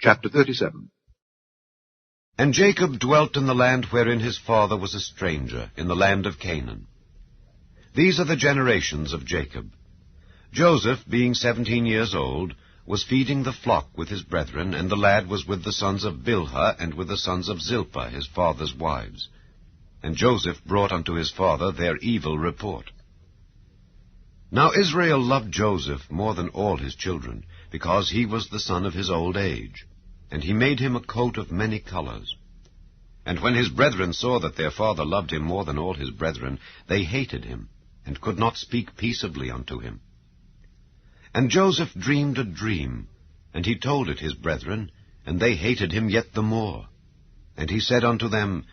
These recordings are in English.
Chapter 37. And Jacob dwelt in the land wherein his father was a stranger, in the land of Canaan. These are the generations of Jacob. Joseph, being 17 years old, was feeding the flock with his brethren, and the lad was with the sons of Bilhah and with the sons of Zilpah, his father's wives. And Joseph brought unto his father their evil report. Now Israel loved Joseph more than all his children, because he was the son of his old age. And he made him a coat of many colors. And when his brethren saw that their father loved him more than all his brethren, they hated him, and could not speak peaceably unto him. And Joseph dreamed a dream, and he told it his brethren, and they hated him yet the more. And he said unto them,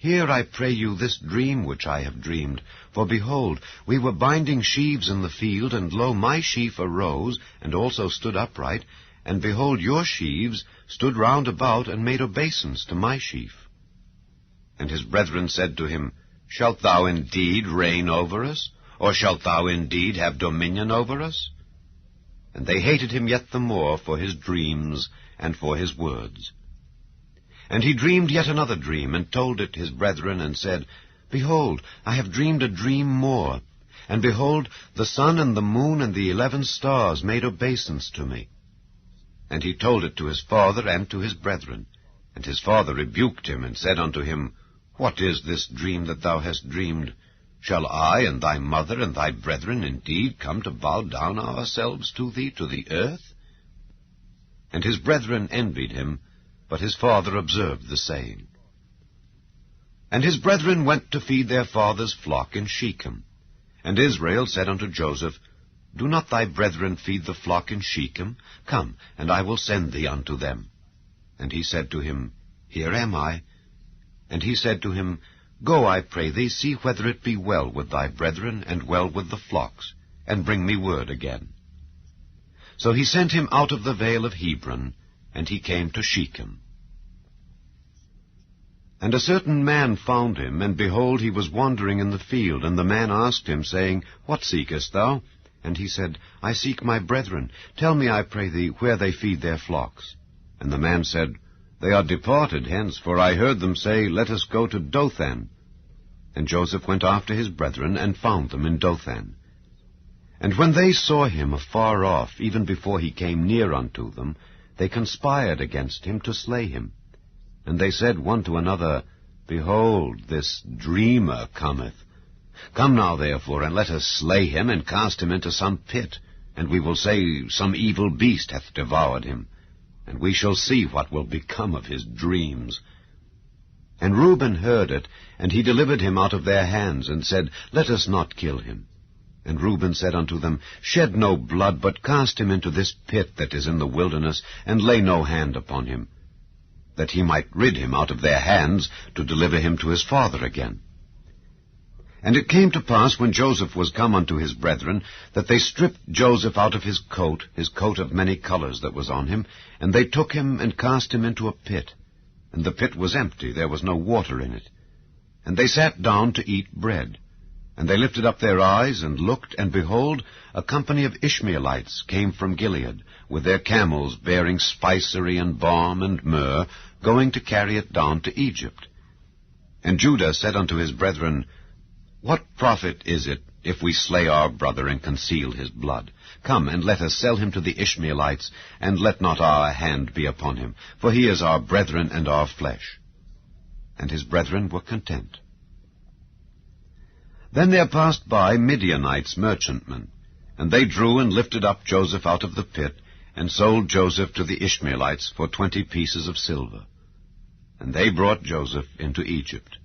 Hear, I pray you, this dream which I have dreamed. For behold, we were binding sheaves in the field, and lo, my sheaf arose, and also stood upright, and behold, your sheaves stood round about, and made obeisance to my sheaf. And his brethren said to him, Shalt thou indeed reign over us? Or shalt thou indeed have dominion over us? And they hated him yet the more for his dreams and for his words. And he dreamed yet another dream, and told it his brethren, and said, Behold, I have dreamed a dream more. And behold, the sun and the moon and the 11 stars made obeisance to me. And he told it to his father and to his brethren. And his father rebuked him, and said unto him, What is this dream that thou hast dreamed? Shall I and thy mother and thy brethren indeed come to bow down ourselves to thee to the earth? And his brethren envied him, but his father observed the saying. And his brethren went to feed their father's flock in Shechem. And Israel said unto Joseph, Do not thy brethren feed the flock in Shechem? Come, and I will send thee unto them. And he said to him, Here am I. And he said to him, Go, I pray thee, see whether it be well with thy brethren, and well with the flocks, and bring me word again. So he sent him out of the vale of Hebron, and he came to Shechem. And a certain man found him, and behold, he was wandering in the field. And the man asked him, saying, What seekest thou? And he said, I seek my brethren. Tell me, I pray thee, where they feed their flocks. And the man said, They are departed hence, for I heard them say, Let us go to Dothan. And Joseph went after his brethren, and found them in Dothan. And when they saw him afar off, even before he came near unto them, they conspired against him to slay him. And they said one to another, Behold, this dreamer cometh. Come now, therefore, and let us slay him, and cast him into some pit, and we will say, Some evil beast hath devoured him, and we shall see what will become of his dreams. And Reuben heard it, and he delivered him out of their hands, and said, Let us not kill him. And Reuben said unto them, Shed no blood, but cast him into this pit that is in the wilderness, and lay no hand upon him, that he might rid him out of their hands, to deliver him to his father again. And it came to pass, when Joseph was come unto his brethren, that they stripped Joseph out of his coat of many colors that was on him, and they took him and cast him into a pit. And the pit was empty, there was no water in it. And they sat down to eat bread. And they lifted up their eyes, and looked, and behold, a company of Ishmaelites came from Gilead, with their camels bearing spicery and balm and myrrh, going to carry it down to Egypt. And Judah said unto his brethren, What profit is it, if we slay our brother and conceal his blood? Come, and let us sell him to the Ishmaelites, and let not our hand be upon him, for he is our brethren and our flesh. And his brethren were content. Then there passed by Midianites merchantmen, and they drew and lifted up Joseph out of the pit, and sold Joseph to the Ishmaelites for 20 pieces of silver. And they brought Joseph into Egypt.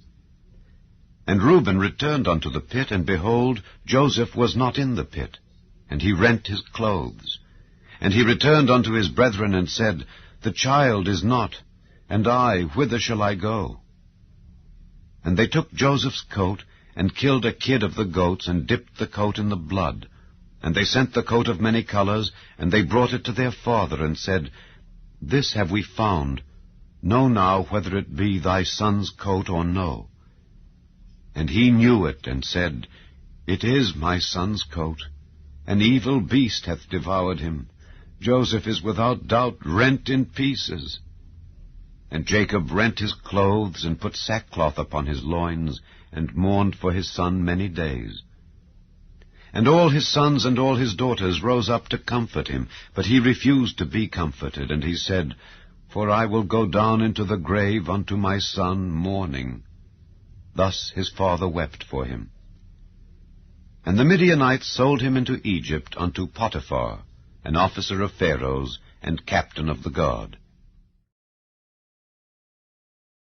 And Reuben returned unto the pit, and behold, Joseph was not in the pit, and he rent his clothes. And he returned unto his brethren, and said, The child is not, and I, whither shall I go? And they took Joseph's coat, and killed a kid of the goats, and dipped the coat in the blood. And they sent the coat of many colors, and they brought it to their father, and said, This have we found. Know now whether it be thy son's coat or no. And he knew it, and said, It is my son's coat. An evil beast hath devoured him. Joseph is without doubt rent in pieces. And Jacob rent his clothes, and put sackcloth upon his loins, and mourned for his son many days. And all his sons and all his daughters rose up to comfort him, but he refused to be comforted, and he said, For I will go down into the grave unto my son mourning. Thus his father wept for him. And the Midianites sold him into Egypt unto Potiphar, an officer of Pharaoh's, and captain of the guard.